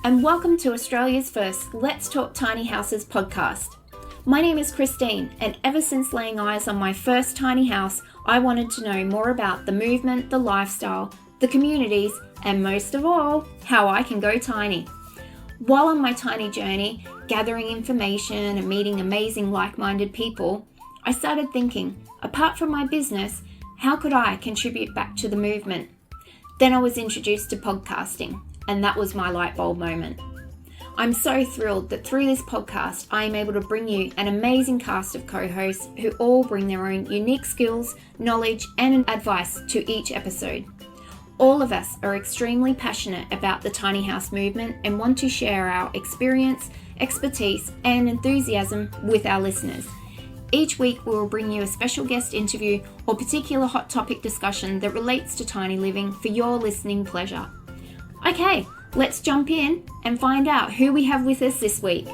and welcome to Australia's first Let's Talk Tiny Houses podcast. My name is Christine, and ever since laying eyes on my first tiny house, I wanted to know more about the movement, the lifestyle, the communities, and most of all, how I can go tiny. While on my tiny journey, gathering information and meeting amazing like-minded people, I started thinking, apart from my business, how could I contribute back to the movement? Then I was introduced to podcasting, and that was my light bulb moment. I'm so thrilled that through this podcast, I am able to bring you an amazing cast of co-hosts who all bring their own unique skills, knowledge, and advice to each episode. All of us are extremely passionate about the tiny house movement and want to share our experience, expertise, and enthusiasm with our listeners. Each week we will bring you a special guest interview or particular hot topic discussion that relates to tiny living for your listening pleasure. Okay, let's jump in and find out who we have with us this week.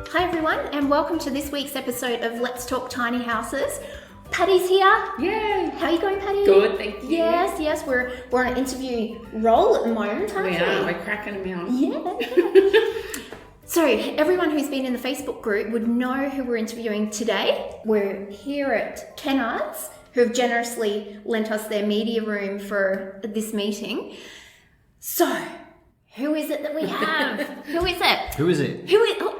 Hi everyone, and welcome to this week's episode of Let's Talk Tiny Houses. Patty's here. Yay! How are you going, Patty? Good, thank you. Yes, we're on an interview roll at the moment, aren't we? We're cracking them out. Yeah. So everyone who's been in the Facebook group would know who we're interviewing today. We're here at Kennards, who have generously lent us their media room for this meeting. So, who is it that we have? Who is it? Who is it? Oh.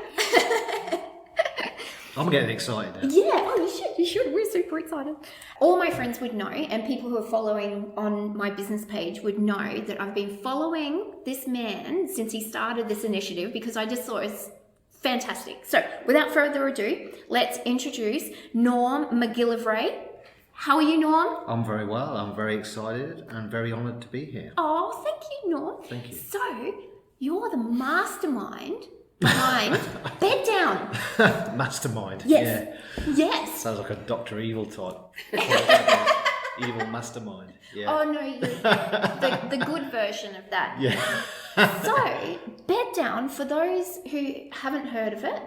I'm getting excited now. Yeah, you should. We're super excited. All my friends would know, and people who are following on my business page would know that I've been following this man since he started this initiative because I just thought it was fantastic. So, without further ado, let's introduce Norm McGillivray. How are you, Norm? I'm very well. I'm very excited and very honoured to be here. Oh, thank you, Norm. Thank you. So, you're the mastermind behind Beddown. Mastermind. Yes. Yeah. Yes. Sounds like a Dr. Evil type. Evil mastermind. Yeah. Oh no, the good version of that. Yeah. So, Beddown, for those who haven't heard of it,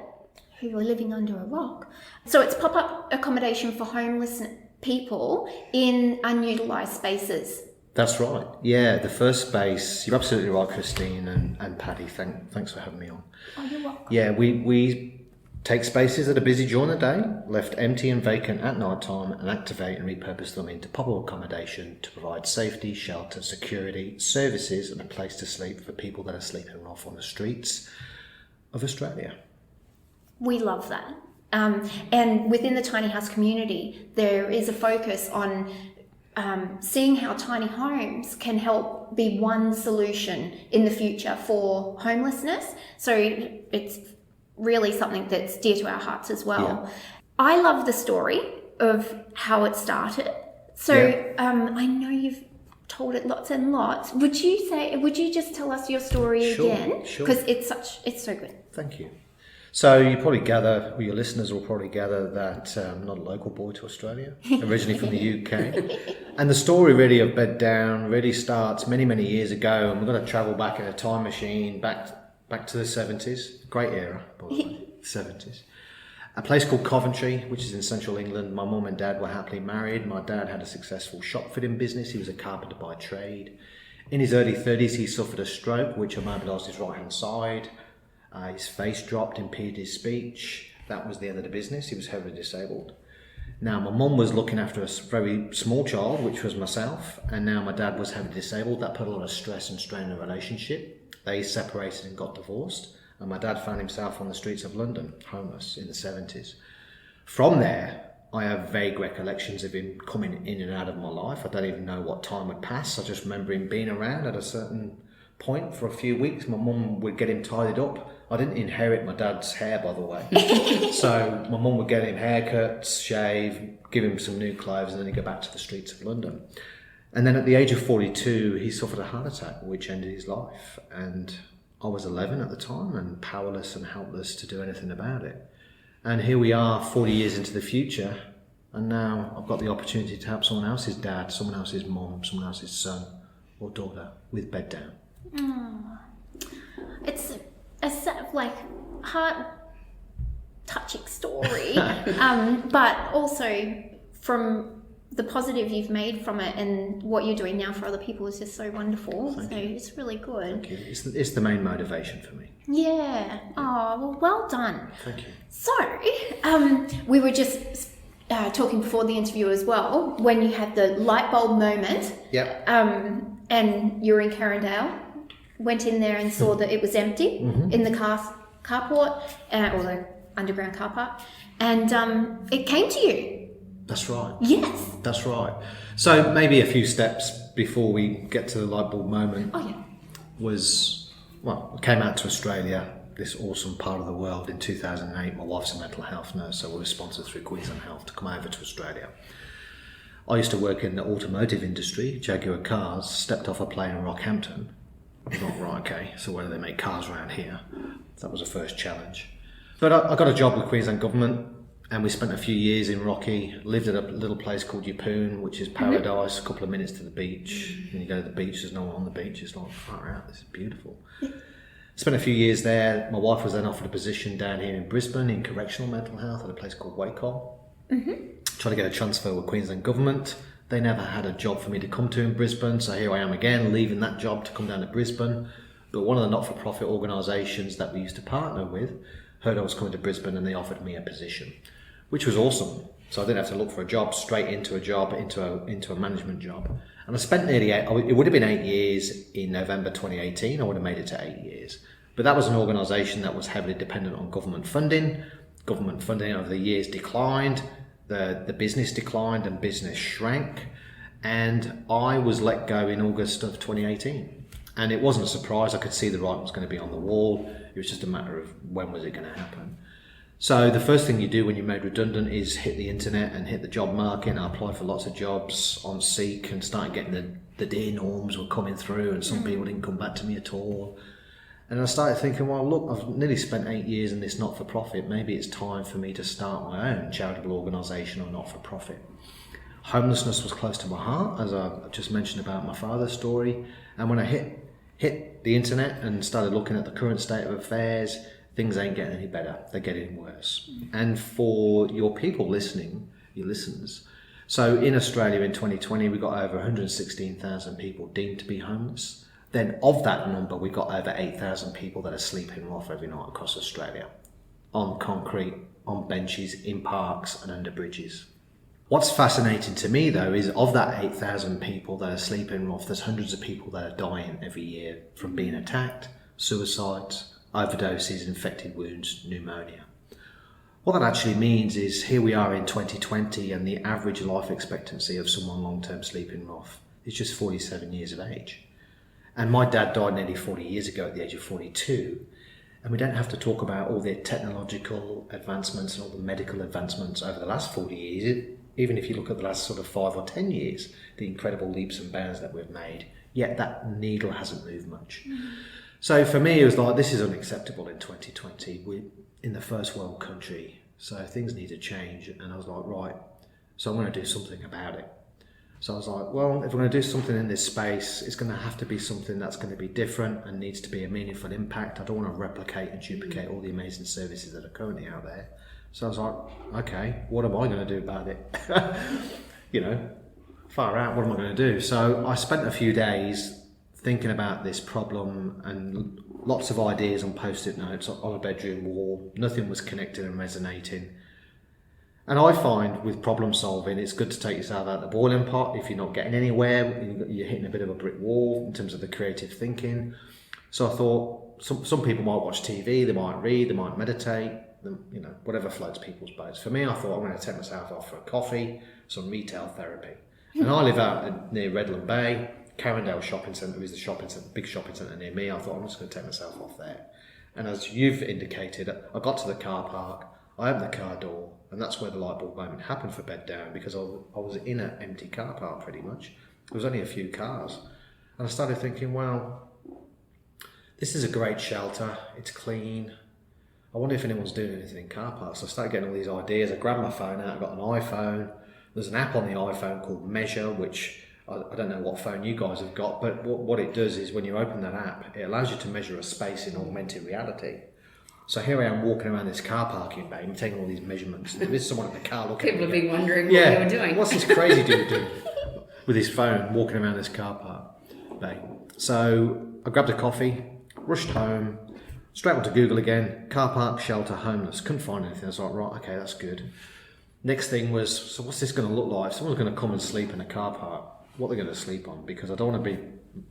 who are living under a rock, so it's pop-up accommodation for homeless people in unutilised spaces. That's right. Yeah, the first space, you're absolutely right, Christine and Paddy. Thanks for having me on. Oh, you're welcome. Yeah, we take spaces that are busy during the day, left empty and vacant at night time, and activate and repurpose them into pop-up accommodation to provide safety, shelter, security, services, and a place to sleep for people that are sleeping off on the streets of Australia. We love that. And within the tiny house community, there is a focus on seeing how tiny homes can help be one solution in the future for homelessness. So it's really something that's dear to our hearts as well. Yeah. I love the story of how it started. So I know you've told it lots and lots. Would you just tell us your story again? Sure. Because it's so good. Thank you. So you probably gather, or your listeners will probably gather that I'm not a local boy to Australia, originally from the UK. And the story really of Beddown really starts many, many years ago, and we're going to travel back in a time machine back to the 70s. Great era, by the way, 70s. A place called Coventry, which is in central England. My mum and dad were happily married. My dad had a successful shop fitting business. He was a carpenter by trade. In his early 30s, he suffered a stroke, which immobilised his right-hand side. His face dropped, impeded his speech. That was the end of the business. He was heavily disabled. Now, my mum was looking after a very small child, which was myself, and now my dad was heavily disabled. That put a lot of stress and strain in the relationship. They separated and got divorced, and my dad found himself on the streets of London, homeless, in the 70s. From there, I have vague recollections of him coming in and out of my life. I don't even know what time would pass. I just remember him being around at a certain point for a few weeks. My mum would get him tidied up. I didn't inherit my dad's hair, by the way. So my mum would get him haircuts, shave, give him some new clothes, and then he'd go back to the streets of London. And then at the age of 42, he suffered a heart attack, which ended his life. And I was 11 at the time and powerless and helpless to do anything about it. And here we are 40 years into the future, and now I've got the opportunity to help someone else's dad, someone else's mum, someone else's son or daughter with Beddown. It's a sort of like heart-touching story, but also from the positive you've made from it and what you're doing now for other people is just so wonderful. Thank you. It's really good. Thank you. It's the main motivation for me. Yeah. Oh, well done. Thank you. So, we were just talking before the interview as well, when you had the light bulb moment. Yep. And you were in Carindale, went in there and saw that it was empty in the carport, or the underground car park, and it came to you. That's right. Yes. That's right. So maybe a few steps before we get to the light bulb moment was, I came out to Australia, this awesome part of the world, in 2008. My wife's a mental health nurse, so we were sponsored through Queensland Health to come over to Australia. I used to work in the automotive industry, Jaguar cars, stepped off a plane in Rockhampton. I thought, right, okay, so where do they make cars around here? That was the first challenge. But I got a job with Queensland Government, and we spent a few years in Rocky, lived at a little place called Yeppoon, which is paradise, a couple of minutes to the beach. When you go to the beach, there's no one on the beach. It's like, far out, this is beautiful. Spent a few years there. My wife was then offered a position down here in Brisbane in correctional mental health at a place called Wacol. Tried to get a transfer with Queensland Government. They never had a job for me to come to in Brisbane, so here I am again, leaving that job to come down to Brisbane. But one of the not-for-profit organisations that we used to partner with heard I was coming to Brisbane, and they offered me a position, which was awesome. So I didn't have to look for a job, straight into a job, into a management job. And I spent nearly it would have been 8 years in November 2018. I would have made it to 8 years. But that was an organisation that was heavily dependent on government funding. Government funding over the years declined, the business declined and business shrank. And I was let go in August of 2018. And it wasn't a surprise. I could see the writing was going to be on the wall. It was just a matter of when was it going to happen. So the first thing you do when you're made redundant is hit the internet and hit the job market. And I applied for lots of jobs on Seek and started getting the dear norms were coming through, and some people didn't come back to me at all. And I started thinking, well, look, I've nearly spent 8 years in this not-for-profit. Maybe it's time for me to start my own charitable organisation or not-for-profit. Homelessness was close to my heart, as I just mentioned about my father's story. And when I hit the internet and started looking at the current state of affairs, things ain't getting any better. They're getting worse. And for your people listening, your listeners, so in Australia in 2020, we got over 116,000 people deemed to be homeless. Then of that number, we got over 8,000 people that are sleeping rough every night across Australia, on concrete, on benches, in parks and under bridges. What's fascinating to me, though, is of that 8,000 people that are sleeping rough, there's hundreds of people that are dying every year from being attacked, suicides, overdoses, infected wounds, pneumonia. What that actually means is here we are in 2020, and the average life expectancy of someone long-term sleeping rough is just 47 years of age. And my dad died nearly 40 years ago at the age of 42. And we don't have to talk about all the technological advancements and all the medical advancements over the last 40 years. Even if you look at the last sort of 5 or 10 years, the incredible leaps and bounds that we've made, yet that needle hasn't moved much. So for me, it was like, this is unacceptable in 2020. We're in the first world country, so things need to change. And I was like, right, so I'm going to do something about it. So I was like, well, if we're going to do something in this space, it's going to have to be something that's going to be different and needs to be a meaningful impact. I don't want to replicate and duplicate all the amazing services that are currently out there. So I was like, okay, what am I going to do about it? Far out, what am I going to do? So I spent a few days thinking about this problem and lots of ideas on post-it notes on a bedroom wall. Nothing was connected and resonating. And I find with problem solving, it's good to take yourself out of the boiling pot. If you're not getting anywhere, you're hitting a bit of a brick wall in terms of the creative thinking. So I thought some people might watch TV, they might read, they might meditate, whatever floats people's boats. For me, I thought I'm going to take myself off for a coffee, some retail therapy. And I live out near Redland Bay. Carindale Shopping Centre is the shopping centre, big shopping centre near me. I thought I'm just going to take myself off there. And as you've indicated, I got to the car park, I opened the car door, and that's where the light bulb moment happened for Beddown, because I was in an empty car park pretty much. There was only a few cars. And I started thinking, well, this is a great shelter, it's clean. I wonder if anyone's doing anything in car parks. So I started getting all these ideas. I grabbed my phone out, I got an iPhone. There's an app on the iPhone called Measure, which I don't know what phone you guys have got, but what it does is when you open that app, it allows you to measure a space in augmented reality. So here I am walking around this car parking bay, I'm taking all these measurements. And there is someone in the car looking People at have me. been wondering what you were doing. What's this crazy dude doing with his phone walking around this car park bay? So I grabbed a coffee, rushed home, straight onto Google again, car park, shelter, homeless. Couldn't find anything. I was like, right, okay, that's good. Next thing was, so what's this going to look like? If someone's going to come and sleep in a car park, what are they going to sleep on? Because I don't want to be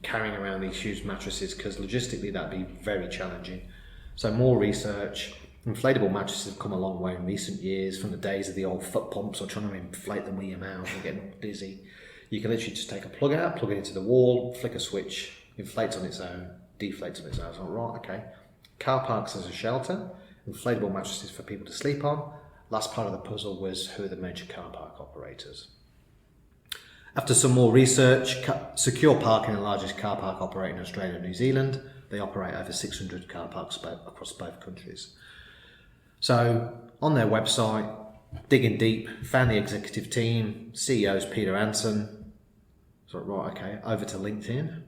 carrying around these huge mattresses, because logistically that'd be very challenging. So more research. Inflatable mattresses have come a long way in recent years, from the days of the old foot pumps or trying to inflate them with your mouth and getting dizzy. You can literally just take a plug out, plug it into the wall, flick a switch, inflates on its own, deflates on its own. So, right, okay. Car parks as a shelter, inflatable mattresses for people to sleep on. Last part of the puzzle was, who are the major car park operators? After some more research, Secure Parking, the largest car park operator in Australia and New Zealand. They operate over 600 car parks across both countries. So on their website, digging deep, found the executive team, CEO's Peter Anson. So right, okay, over to LinkedIn,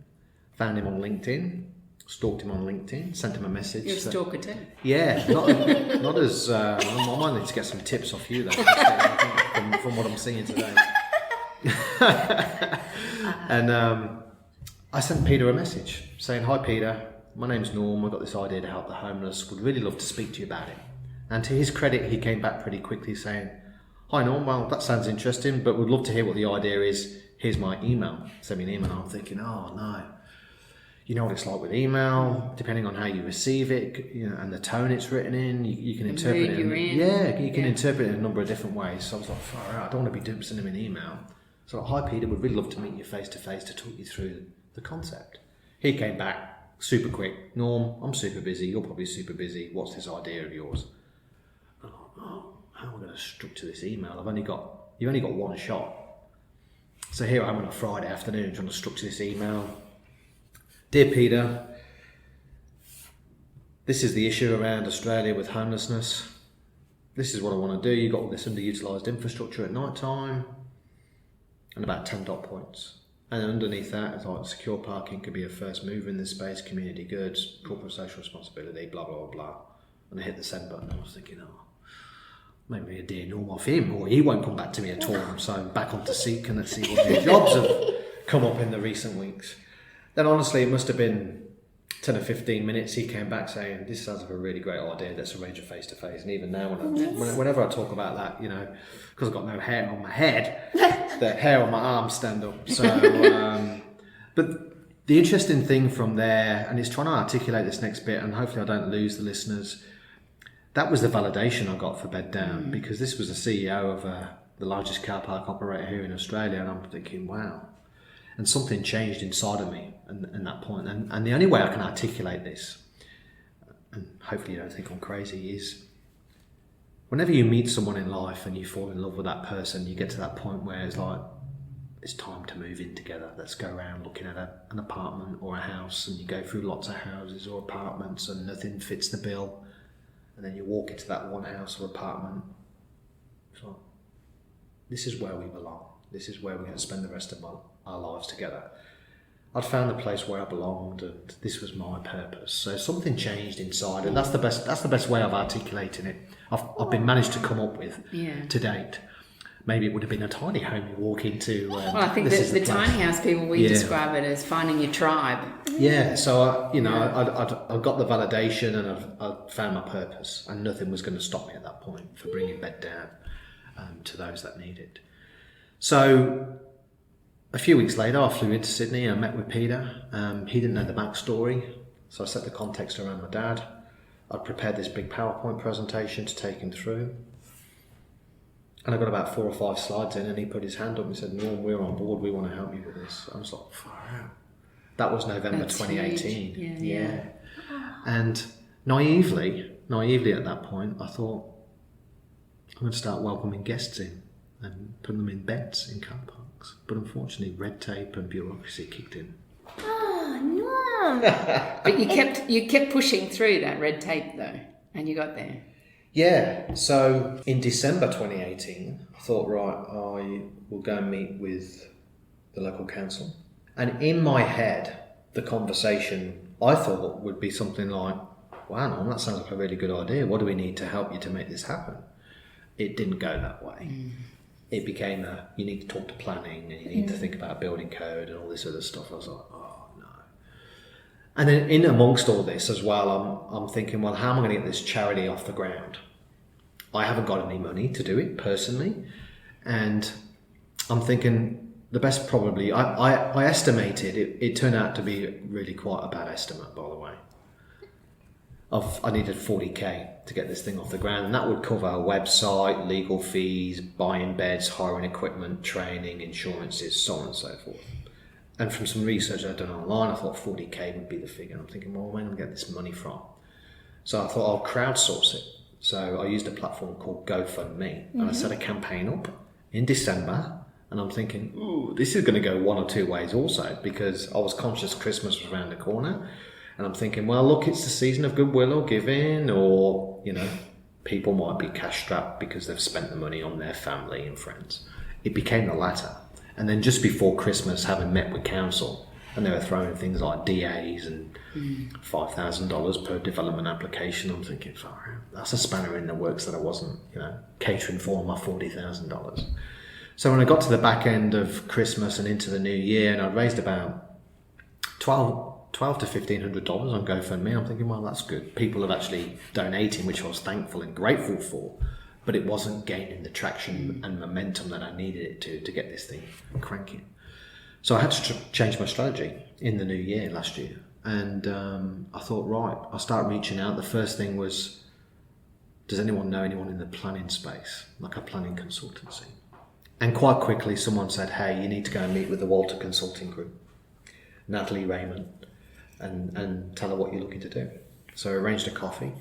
found him on LinkedIn, stalked him on LinkedIn, sent him a message. You're a stalker too. Yeah, not as. I might need to get some tips off you though, from what I'm seeing today. And I sent Peter a message saying, "Hi Peter, my name's Norm. I've got this idea to help the homeless. Would really love to speak to you about it." And to his credit, he came back pretty quickly saying, "Hi Norm, well that sounds interesting, but would love to hear what the idea is. Here's my email." Send me an email. I'm thinking, oh no. You know what it's like with email, depending on how you receive it, and the tone it's written in, you can interpret it. You can interpret it in a number of different ways. So I was like, far out, I don't want to be sending him an email. So like, hi Peter, would really love to meet you face to face to talk you through the concept. He came back super quick. Norm, I'm super busy. You're probably super busy. What's this idea of yours? I'm like, oh, how am I going to structure this email? You've only got one shot. So here I am on a Friday afternoon trying to structure this email. Dear Peter, this is the issue around Australia with homelessness. This is what I want to do. You've got all this underutilised infrastructure at night time, and about 10 dot points. And underneath that, it's like secure parking could be a first mover in this space, community goods, corporate social responsibility, blah, blah, blah, blah. And I hit the send button. I was thinking, oh, maybe a dear Norm off him, or he won't come back to me at all. So I'm back onto Seek, and let's see what new jobs have come up in the recent weeks. Then honestly, it must have been 10 or 15 minutes. He came back saying, this sounds like a really great idea. Let's arrange a face-to-face. And even now, whenever I talk about that, because I've got no hair on my head, the hair on my arms stand up. So, but the interesting thing from there, and it's trying to articulate this next bit, and hopefully I don't lose the listeners, that was the validation I got for Beddown, because this was the CEO of the largest car park operator here in Australia, and I'm thinking, wow. And something changed inside of me at that point. And the only way I can articulate this, and hopefully you don't think I'm crazy, is whenever you meet someone in life and you fall in love with that person, you get to that point where it's like, it's time to move in together. Let's go around looking at an apartment or a house, and you go through lots of houses or apartments and nothing fits the bill. And then you walk into that one house or apartment. It's like, this is where we belong. This is where we're going to spend the rest of our lives together. I'd found the place where I belonged, and this was my purpose. So something changed inside, and that's the best way of articulating it. I've been managed to come up with to date. Maybe it would have been a tiny home you walk into. Well, I think that the tiny house people, we describe it as finding your tribe. Yeah, so I got the validation, and I found my purpose, and nothing was going to stop me at that point for bringing Beddown to those that need it. So a few weeks later, I flew into Sydney and I met with Peter. He didn't know the backstory, so I set the context around my dad. I'd prepared this big PowerPoint presentation to take him through. And I got about 4 or 5 slides in, and he put his hand up and said, Norm, we're on board, we want to help you with this. I was like, far out. That was November 2018. Yeah. And naively at that point, I thought, I'm going to start welcoming guests in and putting them in beds in car parks. But unfortunately, red tape and bureaucracy kicked in. Oh, no. But you kept pushing through that red tape, though, and you got there. Yeah. So in December 2018, I thought, right, I will go and meet with the local council. And in my head, the conversation I thought would be something like, wow, Norm, that sounds like a really good idea. What do we need to help you to make this happen? It didn't go that way. It became you need to talk to planning and you need to think about building code and all this other stuff. I was like, oh no. And then in amongst all this as well, I'm thinking, well, how am I going to get this charity off the ground? I haven't got any money to do it personally. And I'm thinking the best probably, I estimated, it turned out to be really quite a bad estimate, by the way. I needed 40k to get this thing off the ground, and that would cover a website, legal fees, buying beds, hiring equipment, training, insurances, so on and so forth. And from some research I'd done online, I thought 40k would be the figure. I'm thinking, well, where am I going to get this money from? So I thought I'll crowdsource it. So I used a platform called GoFundMe, and I set a campaign up in December, and I'm thinking, ooh, this is going to go one or two ways also, because I was conscious Christmas was around the corner. And I'm thinking, well, look, it's the season of goodwill or giving, or, people might be cash strapped because they've spent the money on their family and friends. It became the latter. And then just before Christmas, having met with council, and they were throwing things like DAs and $5,000 per development application, I'm thinking, that's a spanner in the works that I wasn't, catering for my $40,000. So when I got to the back end of Christmas and into the new year, and I'd raised about $12 to $1,500 on GoFundMe, I'm thinking, well, that's good. People have actually donating, which I was thankful and grateful for, but it wasn't gaining the traction and momentum that I needed it to get this thing cranking. So I had to change my strategy in the new year last year. And I thought, right, I'll start reaching out. The first thing was, does anyone know anyone in the planning space, like a planning consultancy? And quite quickly, someone said, hey, you need to go and meet with the Walter Consulting Group, Natalie Raymond, and tell her what you're looking to do. So I arranged a coffee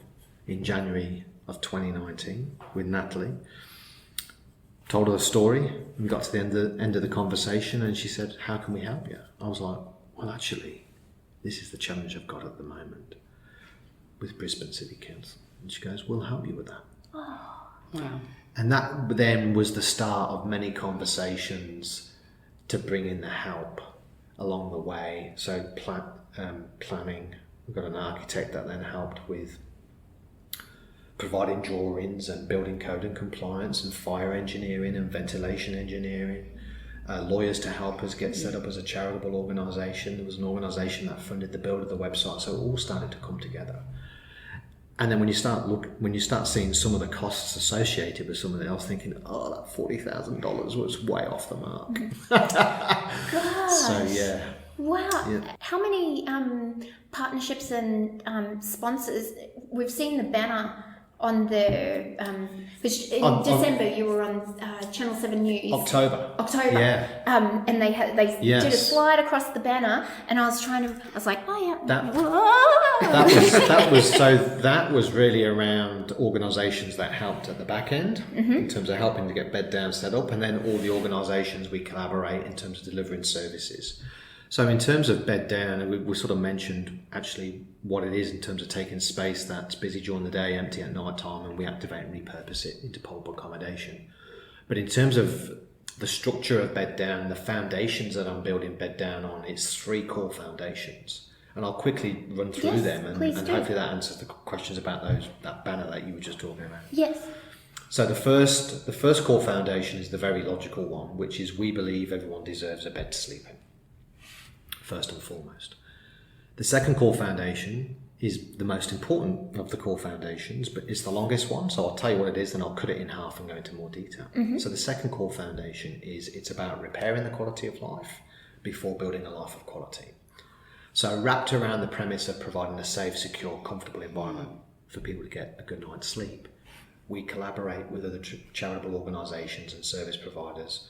in January of 2019 with Natalie, told her the story, and got to the end of the conversation, and she said, how can we help you? I was like, well, actually, this is the challenge I've got at the moment with Brisbane City Council. And she goes, we'll help you with that. Oh, wow. And that then was the start of many conversations to bring in the help along the way. So planning, we've got an architect that then helped with providing drawings and building code and compliance and fire engineering and ventilation engineering, lawyers to help us get set up as a charitable organisation. There was an organisation that funded the build of the website, so it all started to come together. And then when you start seeing some of the costs associated with some of it, I was thinking, oh, that $40,000 was way off the mark. So yeah. Wow. Yeah. How many partnerships and sponsors? We've seen the banner on the December you were on Channel 7 News. October. Yeah. And they Yes. did a slide across the banner, and I was like, oh yeah. That was really around organisations that helped at the back end in terms of helping to get Beddown set up, and then all the organisations we collaborate in terms of delivering services. So in terms of Beddown, we sort of mentioned actually what it is in terms of taking space that's busy during the day, empty at night time, and we activate and repurpose it into portable accommodation. But in terms of the structure of Beddown, the foundations that I'm building Beddown on, it's 3 core foundations. And I'll quickly run through them, and hopefully that answers the questions about that banner that you were just talking about. Yes. So the first core foundation is the very logical one, which is we believe everyone deserves a bed to sleep in, first and foremost. The second core foundation is the most important of the core foundations, but it's the longest one. So I'll tell you what it is, then I'll cut it in half and go into more detail. So the second core foundation it's about repairing the quality of life before building a life of quality. So wrapped around the premise of providing a safe, secure, comfortable environment for people to get a good night's sleep, we collaborate with other charitable organisations and service providers.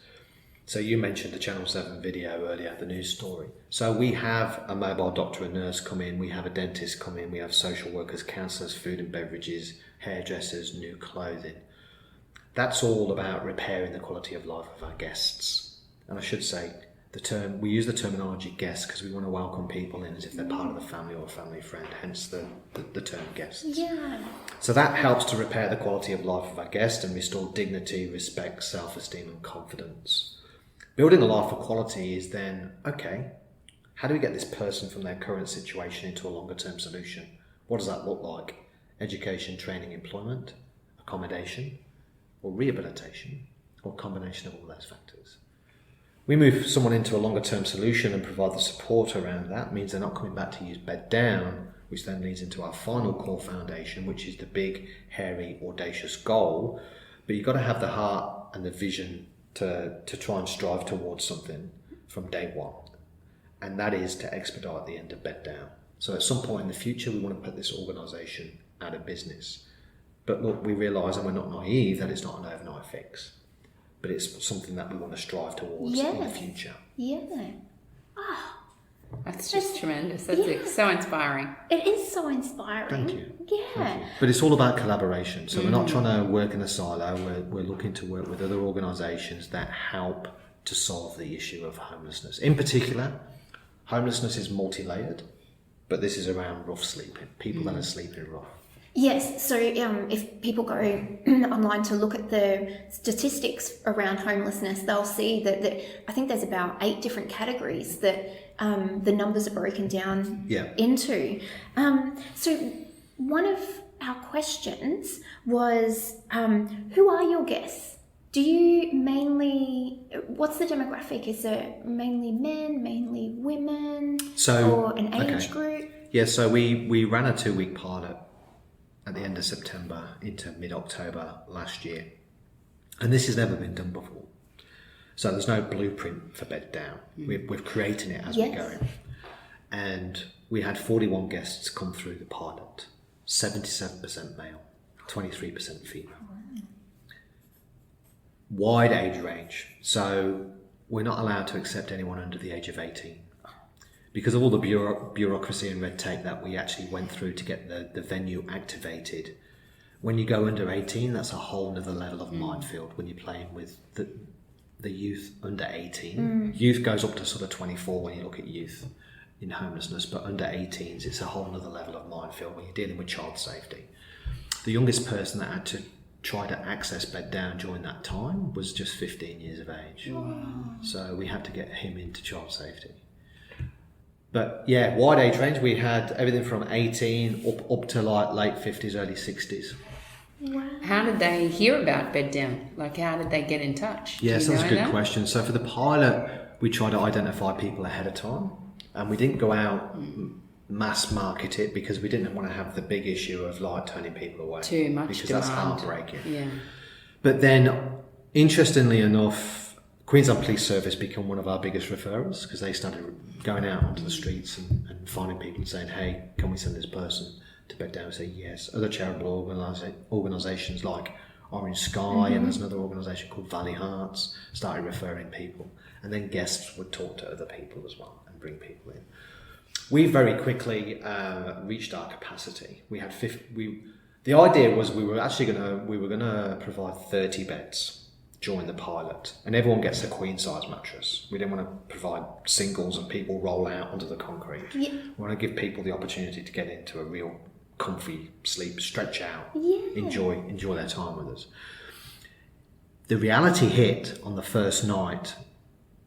So you mentioned the Channel 7 video earlier, the news story. So we have a mobile doctor and nurse come in, we have a dentist come in, we have social workers, counsellors, food and beverages, hairdressers, new clothing. That's all about repairing the quality of life of our guests. And I should say, we use the terminology guest because we want to welcome people in as if they're part of the family or a family friend, hence the term guests. Yeah. So that helps to repair the quality of life of our guests and restore dignity, respect, self-esteem and confidence. Building a life of quality is then, okay, how do we get this person from their current situation into a longer term solution? What does that look like? Education, training, employment, accommodation, or rehabilitation, or a combination of all those factors. We move someone into a longer term solution and provide the support around that. Means they're not coming back to use Beddown, which then leads into our final core foundation, which is the big, hairy, audacious goal. But you've got to have the heart and the vision to try and strive towards something from day one. And that is to expedite the end of Beddown. So at some point in the future, we want to put this organisation out of business. But look, we realise, and we're not naive, that it's not an overnight fix. But it's something that we want to strive towards in the future. Yeah. That's just tremendous. That's so inspiring. It is so inspiring. Thank you. Yeah. Thank you. But it's all about collaboration. So we're not trying to work in a silo. We're looking to work with other organisations that help to solve the issue of homelessness. In particular, homelessness is multi-layered, but this is around rough sleeping, people that are sleeping rough. Yes, so if people go online to look at the statistics around homelessness, they'll see that I think there's about 8 different categories that the numbers are broken down into. So one of our questions was, who are your guests? Do you what's the demographic? Is it mainly men, mainly women, or an age group? Yeah, so we ran a 2-week pilot at the end of September into mid-October last year. And this has never been done before. So there's no blueprint for Beddown. We're creating it as we go. And we had 41 guests come through the pilot, 77% male, 23% female. Wide age range. So we're not allowed to accept anyone under the age of 18. Because of all the bureaucracy and red tape that we actually went through to get the venue activated. When you go under 18, that's a whole nother level of minefield when you're playing with the youth under 18. Youth goes up to sort of 24 when you look at youth in homelessness, but under 18s, it's a whole nother level of minefield when you're dealing with child safety. The youngest person that had to try to access Beddown during that time was just 15 years of age. Wow. So we had to get him into child safety. But yeah, wide age range. We had everything from 18 up to like late 50s, early 60s. Wow. How did they hear about Beddown? Like, how did they get in touch? Yes, that's a good question. So for the pilot, we tried to identify people ahead of time. And we didn't go out mass market it because we didn't want to have the big issue of like turning people away. Too much because demand. that's heartbreaking. Yeah. But then, interestingly enough, Queensland Police Service became one of our biggest referrals because they started going out onto the streets and finding people and saying, hey, can we send this person to Beddown? And say yes. Other charitable organisations like Orange Sky and there's another organisation called Valley Hearts started referring people. And then guests would talk to other people as well and bring people in. We very quickly reached our capacity. We had the idea was we were gonna provide 30 beds during the pilot, and everyone gets a queen size mattress. We didn't want to provide singles and people roll out onto the concrete. Yeah. We want to give people the opportunity to get into a real comfy sleep, stretch out, enjoy their time with us. The reality hit on the first night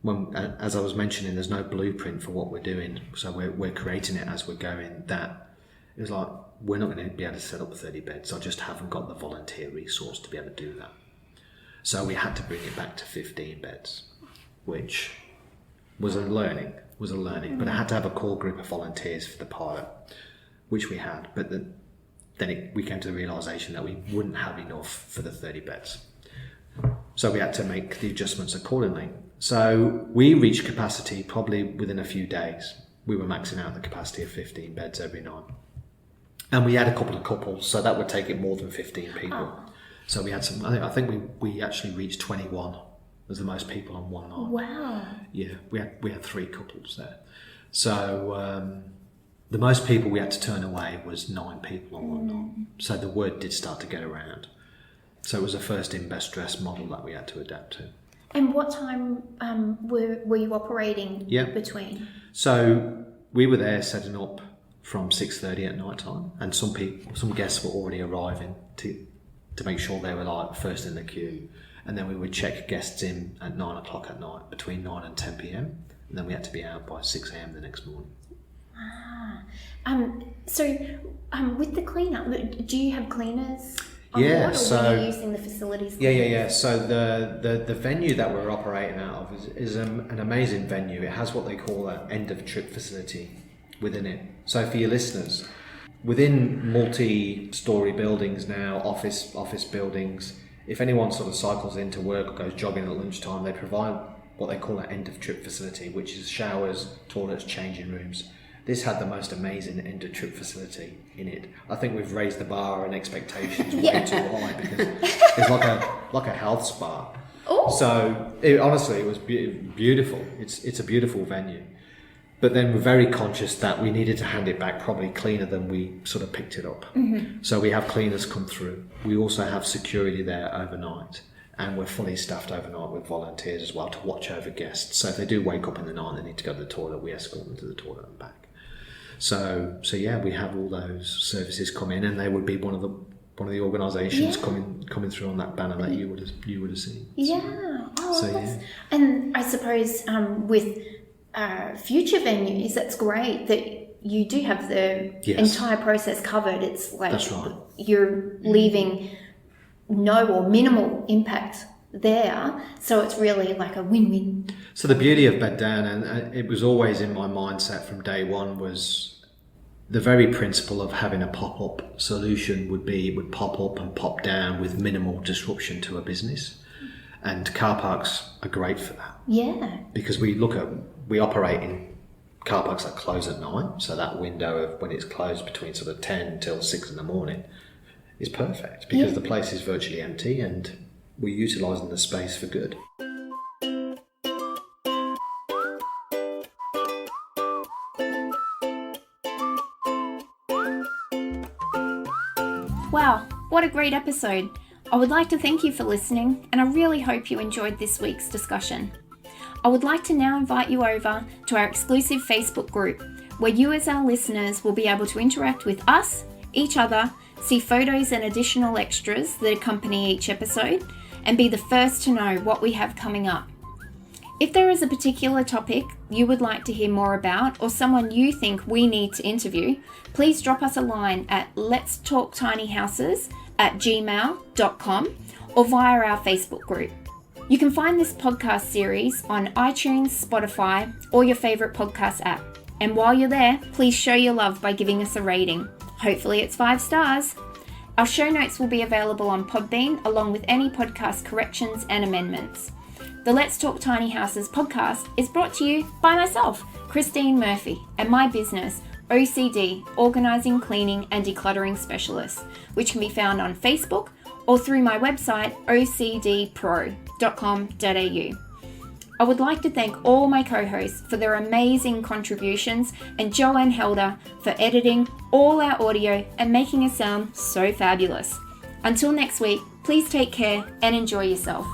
when, as I was mentioning, there's no blueprint for what we're doing, so we're creating it as we're going. That it was like, we're not going to be able to set up 30 beds. I just haven't got the volunteer resource to be able to do that. So we had to bring it back to 15 beds, which was a learning. But I had to have a core group of volunteers for the pilot, which we had. But then we came to the realisation that we wouldn't have enough for the 30 beds. So we had to make the adjustments accordingly. So we reached capacity probably within a few days. We were maxing out the capacity of 15 beds every night. And we had a couple of couples, so that would take it more than 15 people. So we had some, I think we actually reached 21 as the most people on one night. Wow. Yeah, we had 3 couples there. So the most people we had to turn away was 9 people on one night. So the word did start to get around. So it was a first in, best dressed model that we had to adapt to. And what time were you operating between? So we were there setting up from 6:30 at night time, and some guests were already arriving to make sure they were like first in the queue, and then we would check guests in at 9 o'clock at night, between 9 and 10 p.m, and then we had to be out by 6 a.m. the next morning. With the cleanup, do you have cleaners on Yeah, board, or are you using the facilities? Yeah. So the venue that we're operating out of is an amazing venue. It has what they call an end of trip facility within it. So for your listeners, within multi-story buildings now, office buildings, if anyone sort of cycles into work or goes jogging at lunchtime, they provide what they call an end of trip facility, which is showers, toilets, changing rooms. This had the most amazing end of trip facility in it. I think we've raised the bar and expectations way too high, because it's like a health spa. Oh. So honestly, it was beautiful. It's a beautiful venue. But then we're very conscious that we needed to hand it back probably cleaner than we sort of picked it up. Mm-hmm. So we have cleaners come through. We also have security there overnight. And we're fully staffed overnight with volunteers as well to watch over guests. So if they do wake up in the night and they need to go to the toilet, we escort them to the toilet and back. So yeah, we have all those services come in, and they would be one of the organisations coming through on that banner that you would have seen. Yeah. So yeah. And I suppose with future venues, that's great that you do have the entire process covered. It's like that's right. You're leaving no or minimal impact there, so it's really like a win-win. So the beauty of Beddown, and it was always in my mindset from day one, was the very principle of having a pop-up solution would pop up and pop down with minimal disruption to a business. And car parks are great for that. Yeah. Because we operate in car parks that close at night, so that window of when it's closed between sort of 10 till 6 in the morning is perfect, because the place is virtually empty and we're utilising the space for good. Wow, what a great episode. I would like to thank you for listening, and I really hope you enjoyed this week's discussion. I would like to now invite you over to our exclusive Facebook group, where you as our listeners will be able to interact with us, each other, see photos and additional extras that accompany each episode, and be the first to know what we have coming up. If there is a particular topic you would like to hear more about, or someone you think we need to interview, please drop us a line at letstalktinyhouses@gmail.com or via our Facebook group. You can find this podcast series on iTunes, Spotify, or your favourite podcast app. And while you're there, please show your love by giving us a rating. Hopefully it's 5 stars. Our show notes will be available on Podbean, along with any podcast corrections and amendments. The Let's Talk Tiny Houses podcast is brought to you by myself, Christine Murphy, and my business, OCD, Organising, Cleaning and Decluttering Specialist, which can be found on Facebook or through my website, ocdpro.com.au. I would like to thank all my co-hosts for their amazing contributions, and Joanne Helder for editing all our audio and making us sound so fabulous. Until next week, please take care and enjoy yourself.